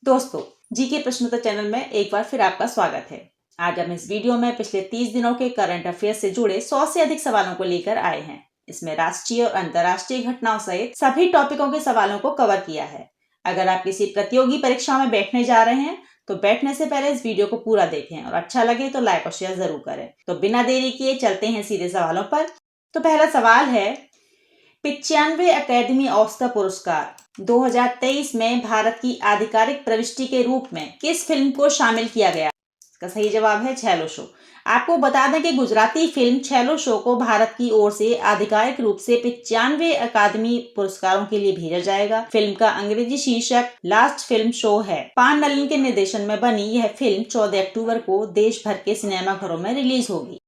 दोस्तों, जीके प्रश्नोत्तर चैनल में एक बार फिर आपका स्वागत है। आज हम इस वीडियो में पिछले 30 दिनों के करंट अफेयर्स से जुड़े 100 से अधिक सवालों को लेकर आए हैं। इसमें राष्ट्रीय और अंतर्राष्ट्रीय घटनाओं सहित सभी टॉपिकों के सवालों को कवर किया है। अगर आप किसी प्रतियोगी परीक्षा में बैठने जा रहे हैं तो बैठने से पहले इस वीडियो को पूरा देखें और अच्छा लगे तो लाइक और शेयर जरूर करें। तो बिना देरी किए चलते हैं सीधे सवालों पर। तो पहला सवाल है, 95वें अकेडमी ऑस्कर पुरस्कार 2023 में भारत की आधिकारिक प्रविष्टि के रूप में किस फिल्म को शामिल किया गया? इसका सही जवाब है छेलो शो। आपको बता दें कि गुजराती फिल्म छेलो शो को भारत की ओर से आधिकारिक रूप से 95वें अकादमी पुरस्कारों के लिए भेजा जाएगा। फिल्म का अंग्रेजी शीर्षक लास्ट फिल्म शो है। पान नलिन के निर्देशन में बनी यह फिल्म 14 अक्टूबर को देश भर के सिनेमाघरों में रिलीज होगी।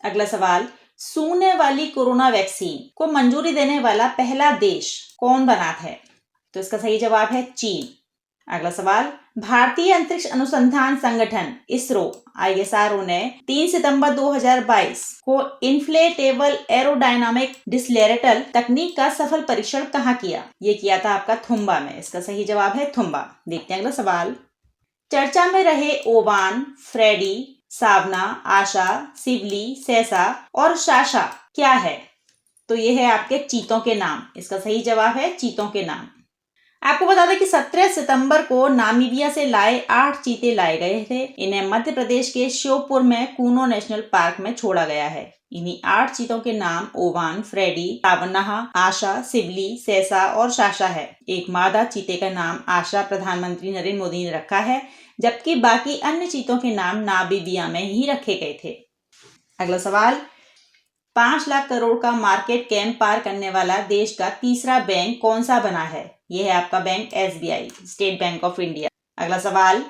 अगला सवाल, सूने वाली कोरोना वैक्सीन को मंजूरी देने वाला पहला देश कौन बना है? तो इसका सही जवाब है चीन। अगला सवाल, भारतीय अंतरिक्ष अनुसंधान संगठन इसरो ISRO ने 3 सितंबर 2022 को इन्फ्लेटेबल एरोडायनामिक डिसलेरेटल तकनीक का सफल परीक्षण कहाँ किया? ये किया था आपका थुम्बा में। इसका सही जवाब है थुम्बा। देखते हैं अगला सवाल, चर्चा में रहे ओवान, फ्रेडी, सावना, आशा, सिवली, सैसा और शाशा क्या है? तो ये है आपके चीतों के नाम। इसका सही जवाब है चीतों के नाम। आपको बता दें कि 17 सितंबर को नामीबिया से लाए 8 चीते लाए गए थे। इन्हें मध्य प्रदेश के श्योपुर में कूनो नेशनल पार्क में छोड़ा गया है। इन्हीं 8 चीतों के नाम ओवान, फ्रेडी, सावनाह, आशा, सिवली, सैसा और शाशा है। एक मादा चीते का नाम आशा प्रधानमंत्री नरेंद्र मोदी ने रखा है, जबकि बाकी अन्य चीतों के नाम नामीबिया में ही रखे गए थे। अगला सवाल, 5 लाख करोड़ का मार्केट कैप पार करने वाला देश का तीसरा बैंक कौन सा बना है? यह है आपका bank SBI, state bank of India. अगला सवाल,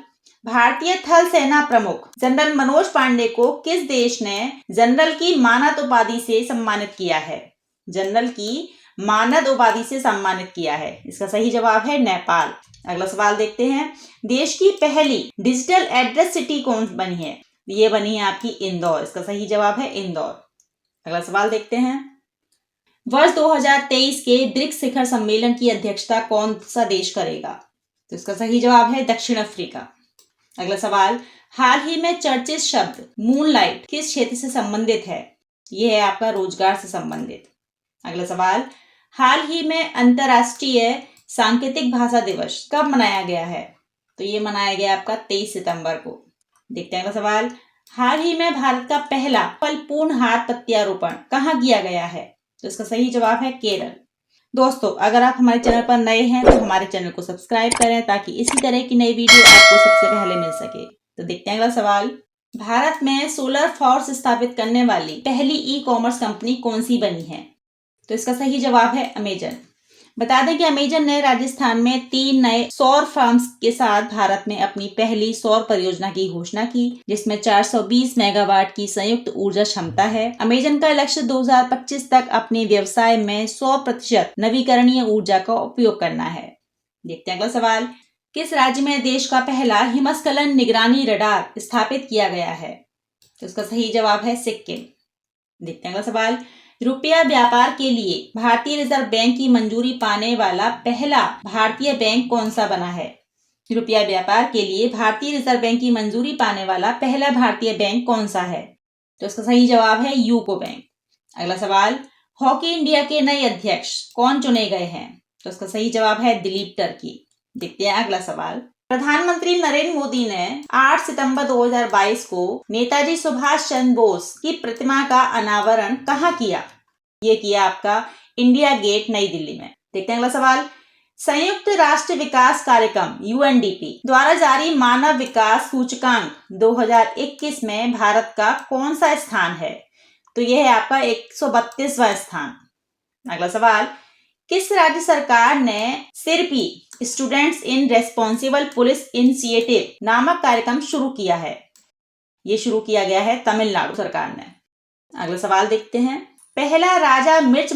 भारतीय थल सेना प्रमुख जनरल मनोज पांडे को किस देश ने जनरल की मानद उपाधि से सम्मानित किया है? जनरल की मानद उपाधि से सम्मानित किया है। इसका सही जवाब है नेपाल। अगला सवाल देखते हैं, देश की पहली डिजिटल एड्रेस सिटी कौन बनी है? ये बनी है आपकी इंदौर। इसका सही जवाब है इंदौर। अगला सवाल देखते हैं, वर्ष 2023 के ब्रिक्स शिखर सम्मेलन की अध्यक्षता कौन सा देश करेगा? तो इसका सही जवाब है दक्षिण अफ्रीका। अगला सवाल, हाल ही में चर्चित शब्द मूनलाइट किस क्षेत्र से संबंधित है? यह है आपका रोजगार से संबंधित। अगला सवाल, हाल ही में अंतर्राष्ट्रीय सांकेतिक भाषा दिवस कब मनाया गया है? तो ये मनाया गया आपका 23 सितंबर को। देखते हैं अगला सवाल, हाल ही में भारत का पहला फलपूर्ण हाथ प्रत्यारोपण कहाँ किया गया है? तो इसका सही जवाब है केरल। दोस्तों, अगर आप हमारे चैनल पर नए हैं तो हमारे चैनल को सब्सक्राइब करें ताकि इसी तरह की नई वीडियो आपको सबसे पहले मिल सके। तो देखते हैं अगला सवाल, भारत में सोलर फोर्स स्थापित करने वाली पहली ई-कॉमर्स कंपनी कौन सी बनी है? तो इसका सही जवाब है अमेजन। बता दें कि अमेजन ने राजस्थान में 3 नए सौर फार्म्स के साथ भारत में अपनी पहली सौर परियोजना की घोषणा की, जिसमें 420 मेगावाट की संयुक्त ऊर्जा क्षमता है। अमेजन का लक्ष्य 2025 तक अपने व्यवसाय में 100% नवीकरणीय ऊर्जा का उपयोग करना है। देखते हैं अगला सवाल, किस राज्य में देश का पहला हिमस्खलन निगरानी रडार स्थापित किया गया है? तो इसका सही जवाब है सिक्किम। देखते हैं अगला सवाल, रुपया व्यापार के लिए भारतीय रिजर्व बैंक की मंजूरी पाने वाला पहला भारतीय बैंक कौन सा बना है? रुपया व्यापार के लिए भारतीय रिजर्व बैंक की मंजूरी पाने वाला पहला भारतीय बैंक कौन सा है? तो इसका सही जवाब है यूको बैंक। अगला सवाल, हॉकी इंडिया के नए अध्यक्ष कौन चुने गए हैं? तो इसका सही जवाब है दिलीप टर्की। देखते हैं अगला सवाल, प्रधानमंत्री नरेंद्र मोदी ने 8 सितंबर 2022 को नेताजी सुभाष चंद्र बोस की प्रतिमा का अनावरण कहाँ किया? ये किया आपका इंडिया गेट नई दिल्ली में। देखते हैं अगला सवाल, संयुक्त राष्ट्र विकास कार्यक्रम UNDP द्वारा जारी मानव विकास सूचकांक 2021 में भारत का कौन सा स्थान है? तो यह है आपका 132वां स्थान। अगला सवाल, किस राज्य सरकार ने सिरपी students in responsible police initiative नामक कार्यक्रम शुरू किया है? ये शुरू किया गया है तमिलनाडु सरकार ने। अगला सवाल देखते हैं, पहला राजा मिर्च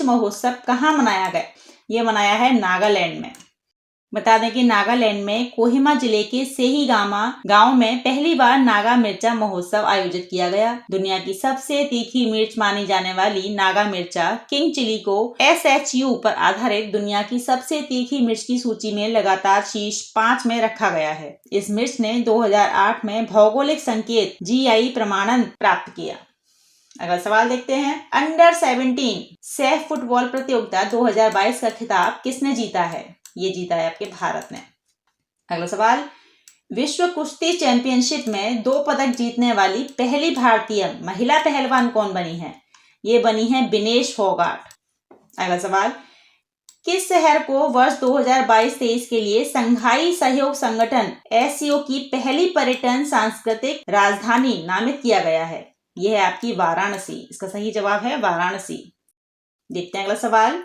महोत्सव कहाँ मनाया गया? ये मनाया है नागालैंड में। बता दें कि नागालैंड में कोहिमा जिले के सेहीगामा गांव में पहली बार नागा मिर्चा महोत्सव आयोजित किया गया। दुनिया की सबसे तीखी मिर्च मानी जाने वाली नागा मिर्चा किंग चिली को SHU पर आधारित दुनिया की सबसे तीखी मिर्च की सूची में लगातार शीर्ष 5 में रखा गया है। इस मिर्च ने 2008 में भौगोलिक संकेत GI प्रमाणन प्राप्त किया। अगला सवाल देखते हैं। अंडर 17 सैफ फुटबॉल प्रतियोगिता 2022 का खिताब किसने जीता है? ये जीता है आपके भारत ने। अगला सवाल, विश्व कुश्ती चैंपियनशिप में 2 पदक जीतने वाली पहली भारतीय महिला पहलवान कौन बनी है? ये बनी है विनेश फोगाट। अगला सवाल, किस शहर को वर्ष 2022-23 के लिए संघाई सहयोग संगठन SCO की पहली पर्यटन सांस्कृतिक राजधानी नामित किया गया है? यह है आपकी वाराणसी। इसका सही जवाब है वाराणसी। देखते हैं अगला सवाल,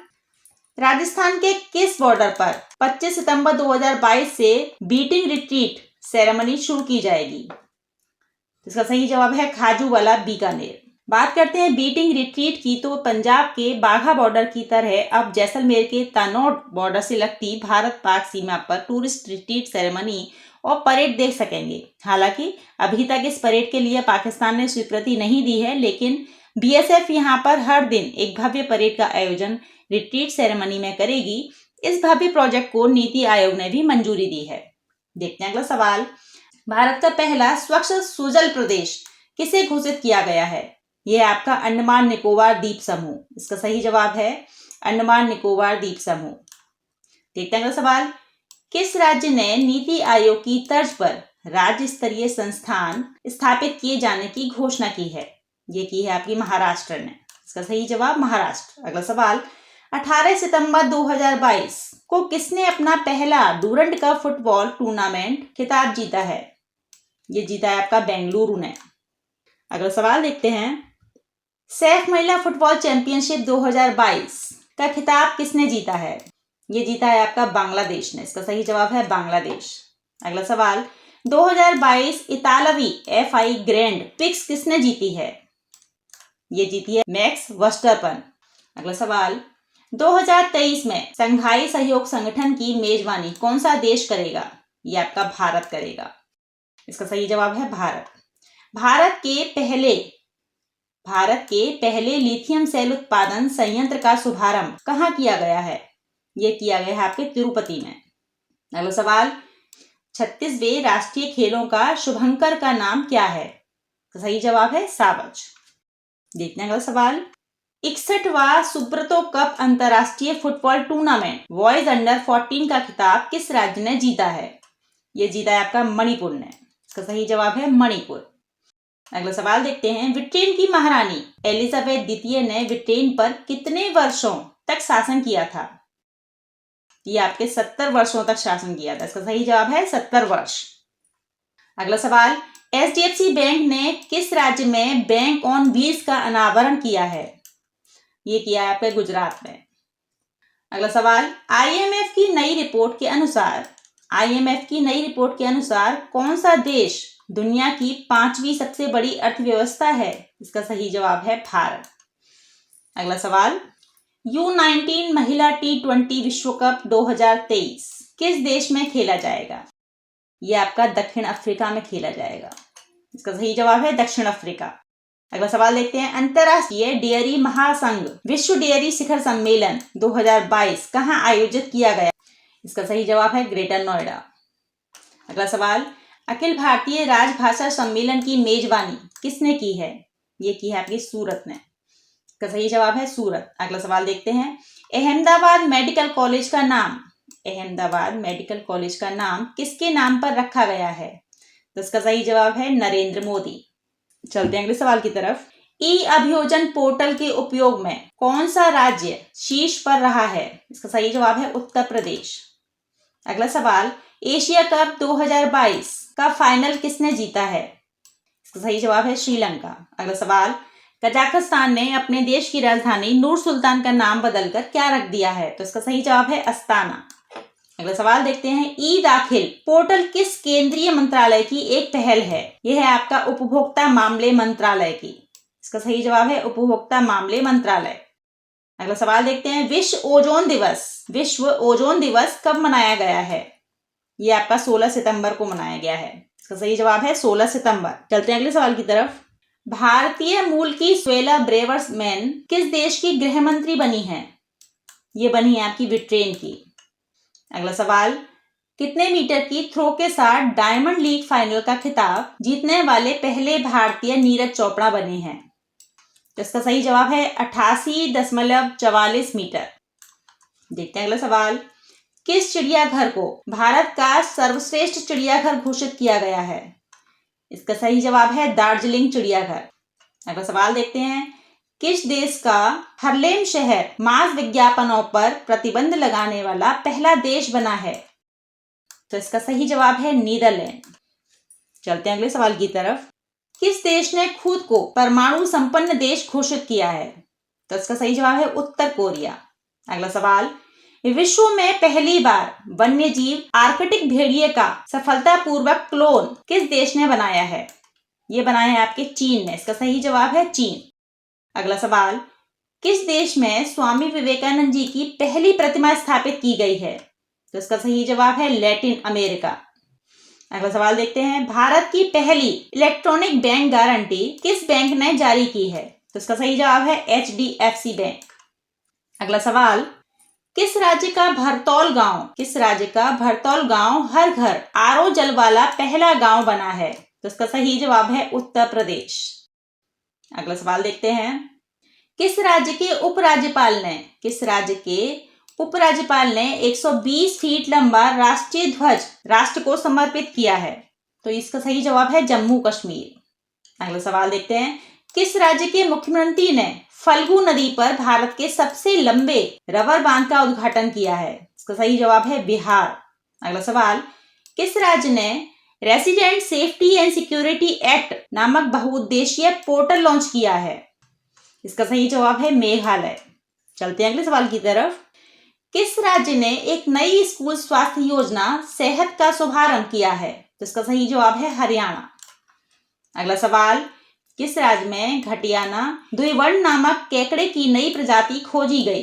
राजस्थान के किस बॉर्डर पर 25 सितंबर 2022 से बीटिंग रिट्रीट सेरेमनी शुरू की जाएगी? इसका सही जवाब है खाजूवाला, बीकानेर। बात करते हैं बीटिंग रिट्रीट की, तो पंजाब के बाघा बॉर्डर की तरह अब जैसलमेर के तनोट बॉर्डर से लगती भारत पाक सीमा पर टूरिस्ट रिट्रीट सेरेमनी और परेड देख सकेंगे। हालांकि अभी तक इस परेड के लिए पाकिस्तान ने स्वीकृति नहीं दी है, लेकिन BSF यहां पर हर दिन एक भव्य परेड का आयोजन रिट्रीट सेरेमनी में करेगी। इस भव्य प्रोजेक्ट को नीति आयोग ने भी मंजूरी दी है। देखते हैं अगला सवाल, भारत का पहला स्वच्छ सुजल प्रदेश किसे घोषित किया गया है? यह आपका अंडमान निकोबार द्वीप समूह। इसका सही जवाब है अंडमान निकोबार द्वीप समूह। देखते हैं अगला सवाल, किस राज्य ने नीति आयोग की तर्ज पर राज्य स्तरीय संस्थान स्थापित किए जाने की घोषणा की है? ये की है आपकी महाराष्ट्र ने। इसका सही जवाब महाराष्ट्र। अगला सवाल, 18 सितंबर 2022 को किसने अपना पहला डूरंड कप फुटबॉल टूर्नामेंट खिताब जीता है? ये जीता है आपका बेंगलुरु ने। अगला सवाल देखते हैं, सैफ महिला फुटबॉल चैंपियनशिप 2022 का खिताब किसने जीता है? ये जीता है आपका बांग्लादेश ने। इसका सही जवाब है बांग्लादेश। अगला सवाल, 2022 इतालवी FI ग्रैंड प्रिक्स किसने जीती है? ये जीती है मैक्स वर्स्टरपन। अगला सवाल, 2023 में संघाई सहयोग संगठन की मेजबानी कौन सा देश करेगा? ये आपका भारत करेगा। इसका सही जवाब है भारत। भारत के पहले लिथियम सेल उत्पादन संयंत्र का शुभारंभ कहाँ किया गया है? ये किया गया है आपके तिरुपति में। अगला सवाल, 36वें राष्ट्रीय खेलों का शुभंकर का नाम क्या है? सही जवाब है सावज। देखते हैं अगला सवाल, 61वां सुब्रतो कप अंतरराष्ट्रीय फुटबॉल टूर्नामेंट बॉयज अंडर 14 का खिताब किस राज्य ने जीता है? ये जीता है आपका मणिपुर ने। इसका सही जवाब है मणिपुर। अगला सवाल देखते हैं, ब्रिटेन की महारानी एलिजाबेथ द्वितीय ने ब्रिटेन पर कितने वर्षों तक शासन किया था? ये आपके 70 वर्षों तक शासन किया था। इसका सही जवाब है 70 वर्ष। अगला सवाल, HDFC बैंक ने किस राज्य में बैंक ऑन व्हील्स का अनावरण किया है? ये किया है आपके गुजरात में। अगला सवाल, IMF की नई रिपोर्ट के अनुसार कौन सा देश दुनिया की 5वीं सबसे बड़ी अर्थव्यवस्था है? इसका सही जवाब है भारत। अगला सवाल, U19 महिला T20 विश्व कप 2023 किस देश में खेला जाएगा? यह आपका दक्षिण अफ्रीका में खेला जाएगा। इसका सही जवाब है दक्षिण अफ्रीका। अगला सवाल देखते हैं, अंतरराष्ट्रीय डेयरी महासंघ विश्व डेयरी शिखर सम्मेलन 2022 कहाँ आयोजित किया गया? इसका सही जवाब है ग्रेटर नोएडा। अगला सवाल, अखिल भारतीय राजभाषा सम्मेलन की मेजबानी किसने की है? ये की है आपकी सूरत ने। इसका सही जवाब है सूरत। अगला सवाल देखते हैं, अहमदाबाद मेडिकल कॉलेज का नाम किसके नाम पर रखा गया है? तो इसका सही जवाब है नरेंद्र मोदी। चलते हैं अगले सवाल की तरफ। अभियोजन पोर्टल के उपयोग में कौन सा राज्य शीर्ष पर रहा है? इसका सही जवाब है उत्तर प्रदेश। अगला सवाल, एशिया कप 2022 का फाइनल किसने जीता है? इसका सही जवाब है श्रीलंका। अगला सवाल, कजाकिस्तान ने अपने देश की राजधानी नूर सुल्तान का नाम बदलकर क्या रख दिया है? तो इसका सही जवाब है अस्ताना। अगला सवाल देखते हैं, दाखिल पोर्टल किस केंद्रीय मंत्रालय की एक पहल है? यह है आपका उपभोक्ता मामले मंत्रालय की। इसका सही जवाब है उपभोक्ता मामले मंत्रालय। अगला सवाल देखते हैं, विश्व ओजोन दिवस कब मनाया गया है? ये आपका 16 सितंबर को मनाया गया है। इसका सही जवाब है 16 सितंबर। चलते हैं अगले सवाल की तरफ। भारतीय मूल की सुएला ब्रेवर्स मैन किस देश की गृह मंत्री बनी है? ये बनी है आपकी ब्रिटेन की। अगला सवाल, कितने मीटर की थ्रो के साथ डायमंड लीग फाइनल का खिताब जीतने वाले पहले भारतीय नीरज चोपड़ा बने हैं? तो इसका सही जवाब है 88.44 मीटर। देखते हैं अगला सवाल, किस चिड़ियाघर को भारत का सर्वश्रेष्ठ चिड़ियाघर घोषित किया गया है? इसका सही जवाब है दार्जिलिंग चिड़ियाघर। अगला सवाल देखते हैं, किस देश का हार्लेम शहर मांस विज्ञापनों पर प्रतिबंध लगाने वाला पहला देश बना है? तो इसका सही जवाब है नीदरलैंड। चलते हैं अगले सवाल की तरफ। किस देश ने खुद को परमाणु संपन्न देश घोषित किया है? तो इसका सही जवाब है उत्तर कोरिया। अगला सवाल, विश्व में पहली बार वन्यजीव आर्कटिक भेड़िए का सफलतापूर्वक क्लोन किस देश ने बनाया है? ये बनाया है आपके चीन ने। इसका सही जवाब है चीन। अगला सवाल, किस देश में स्वामी विवेकानंद जी की पहली प्रतिमा स्थापित की गई है? तो इसका सही जवाब है लैटिन अमेरिका। अगला सवाल देखते हैं, भारत की पहली इलेक्ट्रॉनिक बैंक गारंटी किस बैंक ने जारी की है? तो इसका सही जवाब है HDFC बैंक। अगला सवाल, किस राज्य का भरतौल गांव हर घर आरओ जल वाला पहला गांव बना है? तो इसका सही जवाब है उत्तर प्रदेश। अगला सवाल देखते हैं, किस राज्य के उपराज्यपाल ने 120 फीट लंबा राष्ट्रीय ध्वज राष्ट्र को समर्पित किया है? तो इसका सही जवाब है जम्मू कश्मीर। अगला सवाल देखते हैं, किस राज्य के मुख्यमंत्री ने फल्गु नदी पर भारत के सबसे लंबे रबर बांध का उद्घाटन किया है? इसका सही जवाब है बिहार। अगला सवाल, किस राज्य ने resident safety and security act नामक बहुउद्देशीय पोर्टल लॉन्च किया है? इसका सही जवाब है मेघालय। चलते हैं अगले सवाल की तरफ। किस राज्य ने एक नई स्कूल स्वास्थ्य योजना सेहत का शुभारंभ किया है? तो इसका सही जवाब है हरियाणा। अगला सवाल, किस राज्य में घटियाना द्विवर्ण नामक केकड़े की नई प्रजाति खोजी गई?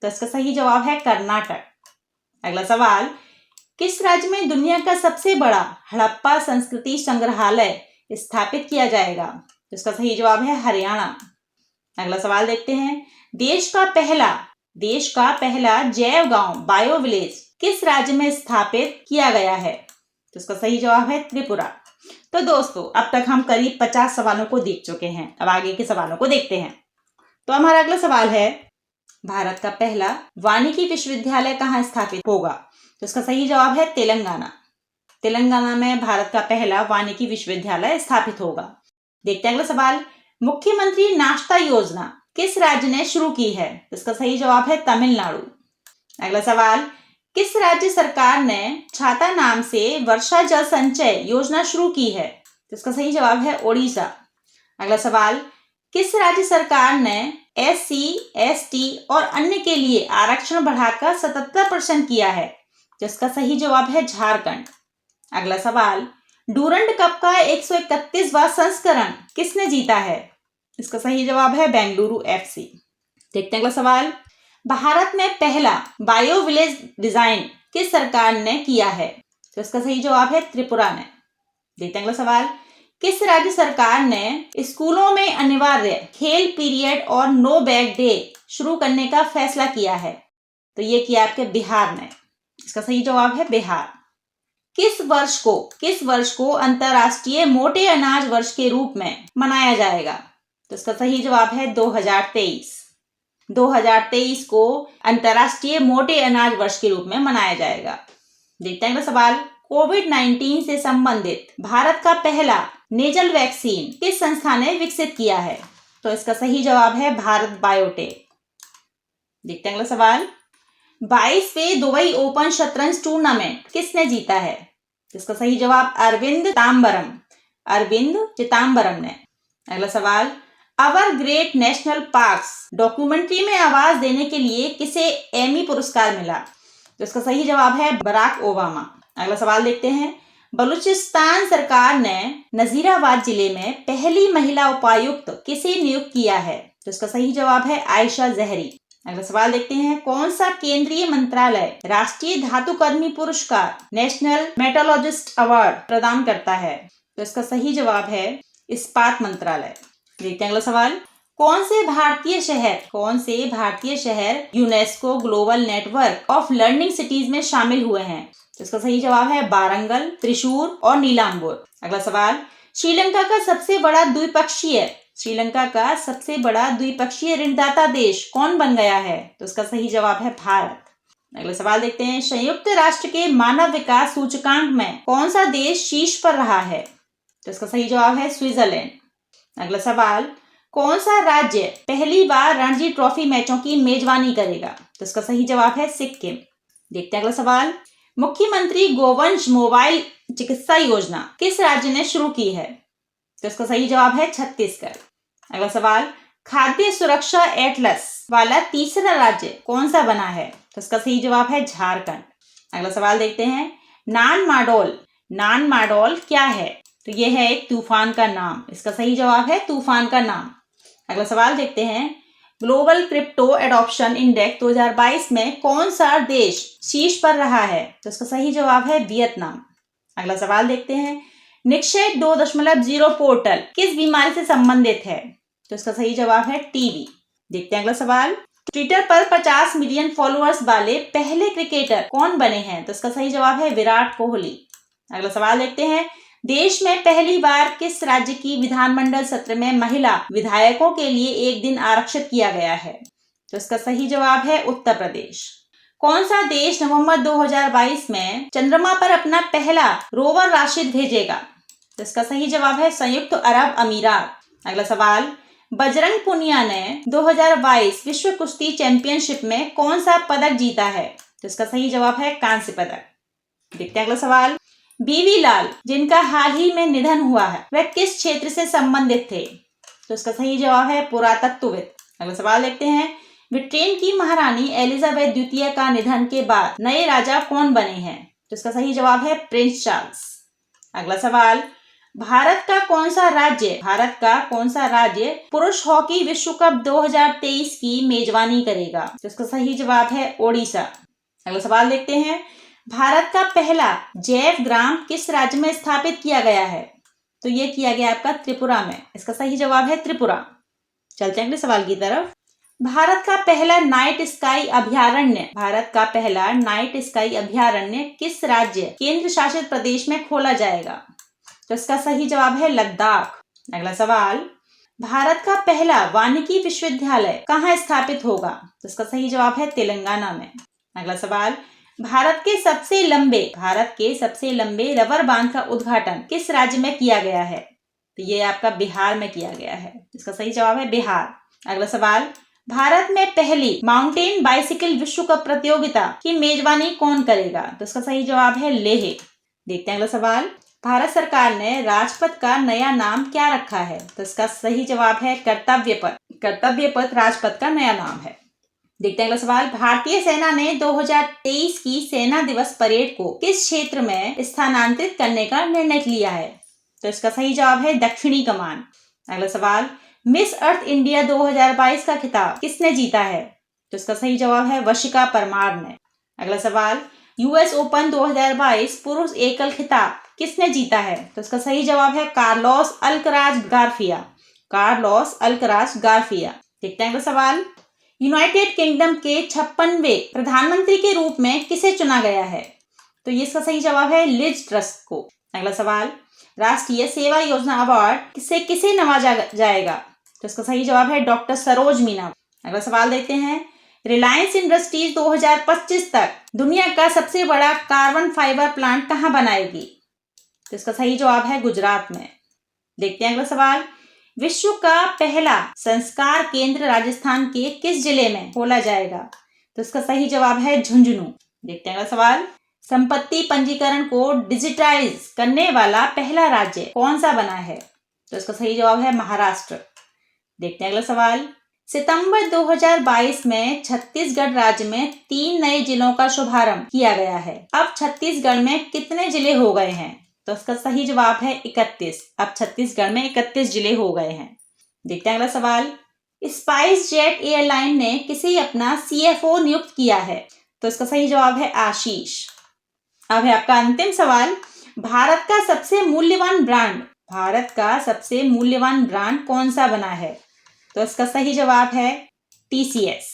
तो इसका सही जवाब है कर्नाटक। अगला सवाल, किस राज्य में दुनिया का सबसे बड़ा हड़प्पा संस्कृति संग्रहालय स्थापित किया जाएगा? तो इसका सही जवाब है हरियाणा। अगला सवाल देखते हैं, देश का पहला जैव गांव बायो विलेज किस राज्य में स्थापित किया गया है? तो इसका सही जवाब है त्रिपुरा। तो दोस्तों, अब तक हम करीब 50 सवालों को देख चुके हैं। अब आगे के सवालों को देखते हैं। तो हमारा अगला सवाल है, भारत का पहला वानिकी विश्वविद्यालय कहाँ स्थापित होगा? तो इसका सही जवाब है तेलंगाना में भारत का पहला वानिकी विश्वविद्यालय स्थापित होगा। देखते हैं अगला सवाल, मुख्यमंत्री नाश्ता योजना किस राज्य ने शुरू की है? तो इसका सही जवाब है तमिलनाडु। अगला सवाल, किस राज्य सरकार ने छाता नाम से वर्षा जल संचय योजना शुरू की है? तो इसका सही जवाब है ओडिशा। अगला सवाल, किस राज्य सरकार ने SC, ST और अन्य के लिए आरक्षण बढ़ाकर 77% किया है? तो इसका सही जवाब है झारखंड। अगला सवाल, डूरंड कप का 131वां संस्करण किसने जीता है? इसका सही जवाब है बेंगलुरु FC। देखते हैं अगला सवाल, भारत में पहला बायो विलेज डिजाइन किस सरकार ने किया है? तो इसका सही जवाब है त्रिपुरा ने। देखते हैं अगला सवाल, किस राज्य सरकार ने स्कूलों में अनिवार्य खेल पीरियड और नो बैग डे शुरू करने का फैसला किया है? तो ये किया आपके बिहार ने। इसका सही जवाब है बिहार। किस वर्ष को अंतर्राष्ट्रीय मोटे अनाज वर्ष के रूप में मनाया जाएगा? तो इसका सही जवाब है 2023 को अंतर्राष्ट्रीय मोटे अनाज वर्ष के रूप में मनाया जाएगा। देखते हैं अगला सवाल, कोविड-19 से संबंधित भारत का पहला नेजल वैक्सीन किस संस्था ने विकसित किया है? तो इसका सही जवाब है भारत बायोटेक। देखते हैं अगला सवाल, 22वें दुबई ओपन शतरंज टूर्नामेंट किसने जीता है? इसका सही जवाब अरविंद चिदम्बरम ने। अगला सवाल, अवर ग्रेट नेशनल पार्क्स डॉक्यूमेंट्री में आवाज देने के लिए किसे एमी पुरस्कार मिला? तो इसका सही जवाब है बराक ओबामा। अगला सवाल देखते हैं, बलूचिस्तान सरकार ने नजीराबाद जिले में पहली महिला उपायुक्त किसे नियुक्त किया है? तो इसका सही जवाब है आयशा जहरी। अगला सवाल देखते हैं, कौन सा केंद्रीय मंत्रालय राष्ट्रीय धातुकर्मी पुरस्कार नेशनल मेटोलॉजिस्ट अवार्ड प्रदान करता है? तो इसका सही जवाब है इस्पात मंत्रालय। देखते हैं अगला सवाल, कौन से भारतीय शहर UNESCO global network of learning cities में शामिल हुए हैं? तो इसका सही जवाब है वारंगल, त्रिशूर और नीलांबुर। अगला सवाल, श्रीलंका का सबसे बड़ा द्विपक्षीय ऋणदाता देश कौन बन गया है? तो इसका सही जवाब है भारत। अगला सवाल देखते हैं, संयुक्त राष्ट्र के मानव विकास सूचकांक में कौन सा देश शीर्ष पर रहा है? तो इसका सही जवाब है स्विट्जरलैंड। अगला सवाल, कौन सा राज्य पहली बार रणजी ट्रॉफी मैचों की मेजबानी करेगा? तो इसका सही जवाब है सिक्किम। देखते हैं अगला सवाल, मुख्यमंत्री गोवंश मोबाइल चिकित्सा योजना किस राज्य ने शुरू की है? तो इसका सही जवाब है छत्तीसगढ़। अगला सवाल, खाद्य सुरक्षा एटलस वाला तीसरा राज्य कौन सा बना है? तो इसका सही जवाब है झारखंड। अगला सवाल देखते हैं, नान माडोल क्या है? तो यह है एक तूफान का नाम। इसका सही जवाब है तूफान का नाम। अगला सवाल देखते हैं, ग्लोबल क्रिप्टो एडॉप्शन इंडेक्स 2022 में कौन सा देश शीर्ष पर रहा है? तो इसका सही जवाब है वियतनाम। अगला सवाल देखते हैं, निक्षय 2.0 पोर्टल किस बीमारी से संबंधित है? तो इसका सही जवाब है टीबी। देखते हैं अगला सवाल, ट्विटर पर 50 मिलियन फॉलोअर्स वाले पहले क्रिकेटर कौन बने हैं? तो इसका सही जवाब है विराट कोहली। अगला सवाल देखते हैं, देश में पहली बार किस राज्य की विधानमंडल सत्र में महिला विधायकों के लिए एक दिन आरक्षित किया गया है? तो इसका सही जवाब है उत्तर प्रदेश। कौन सा देश नवंबर 2022 में चंद्रमा पर अपना पहला रोवर राशिद भेजेगा? तो इसका सही जवाब है संयुक्त अरब अमीरात। अगला सवाल, बजरंग पुनिया ने 2022 विश्व कुश्ती चैंपियनशिप में कौन सा पदक जीता है? तो इसका सही जवाब है कांस्य पदक। देखते हैं अगला सवाल, बीवी लाल जिनका हाल ही में निधन हुआ है वह किस क्षेत्र से संबंधित थे? तो इसका सही जवाब है पुरातत्वविद। अगला सवाल देखते हैं, ब्रिटेन की महारानी एलिजाबेथ द्वितीय का निधन के बाद नए राजा कौन बने हैं? तो इसका सही जवाब है प्रिंस चार्ल्स। अगला सवाल, भारत का कौन सा राज्य पुरुष हॉकी विश्व कप 2023 की मेजबानी करेगा? तो इसका सही जवाब है ओडिशा। अगला सवाल देखते हैं, भारत का पहला जैव ग्राम किस राज्य में स्थापित किया गया है? तो ये किया गया आपका त्रिपुरा में। इसका सही जवाब है त्रिपुरा। चलते हैं अगले सवाल की तरफ, भारत का पहला नाइट स्काई अभयारण्य किस राज्य केंद्र शासित प्रदेश में खोला जाएगा? तो इसका सही जवाब है लद्दाख। अगला सवाल, भारत का पहला वानिकी विश्वविद्यालय कहाँ स्थापित होगा? तो इसका सही जवाब है तेलंगाना में। अगला सवाल, भारत के सबसे लंबे रबर बांध का उद्घाटन किस राज्य में किया गया है? तो ये आपका बिहार में किया गया है। इसका सही जवाब है बिहार। अगला सवाल, भारत में पहली माउंटेन बाइसिकल विश्व कप प्रतियोगिता की मेजबानी कौन करेगा? तो इसका सही जवाब है लेह। देखते हैं अगला सवाल, भारत सरकार ने राजपथ का नया नाम क्या रखा है? तो इसका सही जवाब है कर्तव्य पथ राजपथ का नया नाम है। देखते हैं अगला सवाल, भारतीय सेना ने 2023 की सेना दिवस परेड को किस क्षेत्र में स्थानांतरित करने का निर्णय लिया है? तो इसका सही जवाब है दक्षिणी कमान। अगला सवाल, मिस अर्थ इंडिया 2022 का खिताब किसने जीता है? तो इसका सही जवाब है वशिका परमार ने। अगला सवाल, यूएस ओपन 2022 पुरुष एकल खिताब किसने जीता है? तो इसका सही जवाब है कार्लोस अल्कराज गार्फिया। देखते हैं अगला सवाल, यूनाइटेड किंगडम के 56वें प्रधानमंत्री के रूप में किसे चुना गया है? तो ये इसका सही जवाब है लिज ट्रस को। अगला सवाल, राष्ट्रीय सेवा योजना अवार्ड से किसे नवाजा जाएगा? तो इसका सही जवाब है डॉक्टर सरोज मीना। अगला सवाल देखते हैं, रिलायंस इंडस्ट्रीज 2025 तक दुनिया का सबसे बड़ा कार्बन फाइबर प्लांट कहाँ बनाएगी? तो इसका सही जवाब है गुजरात में। देखते हैं अगला सवाल, विश्व का पहला संस्कार केंद्र राजस्थान के किस जिले में खोला जाएगा? तो इसका सही जवाब है झुंझुनू। देखते हैं अगला सवाल, संपत्ति पंजीकरण को डिजिटाइज करने वाला पहला राज्य कौन सा बना है? तो इसका सही जवाब है महाराष्ट्र। देखते हैं अगला सवाल, सितंबर 2022 में छत्तीसगढ़ राज्य में 3 नए जिलों का शुभारंभ किया गया है। अब छत्तीसगढ़ में कितने जिले हो गए हैं? तो इसका सही जवाब है 31। अब छत्तीसगढ़ में 31 जिले हो गए हैं। देखते हैं अगला सवाल, स्पाइस जेट एयरलाइन ने किसे अपना CFO नियुक्त किया है? तो इसका सही जवाब है आशीष। अब है आपका अंतिम सवाल, भारत का सबसे मूल्यवान ब्रांड कौन सा बना है? तो इसका सही जवाब है TCS।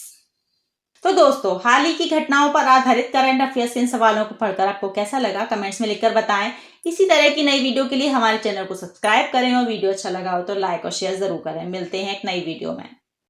तो दोस्तों, हाल ही की घटनाओं पर आधारित करंट अफेयर्स के इन सवालों को पढ़कर आपको कैसा लगा कमेंट्स में लिखकर बताएं। इसी तरह की नई वीडियो के लिए हमारे चैनल को सब्सक्राइब करें और वीडियो अच्छा लगा हो तो लाइक और शेयर जरूर करें। मिलते हैं एक नई वीडियो में।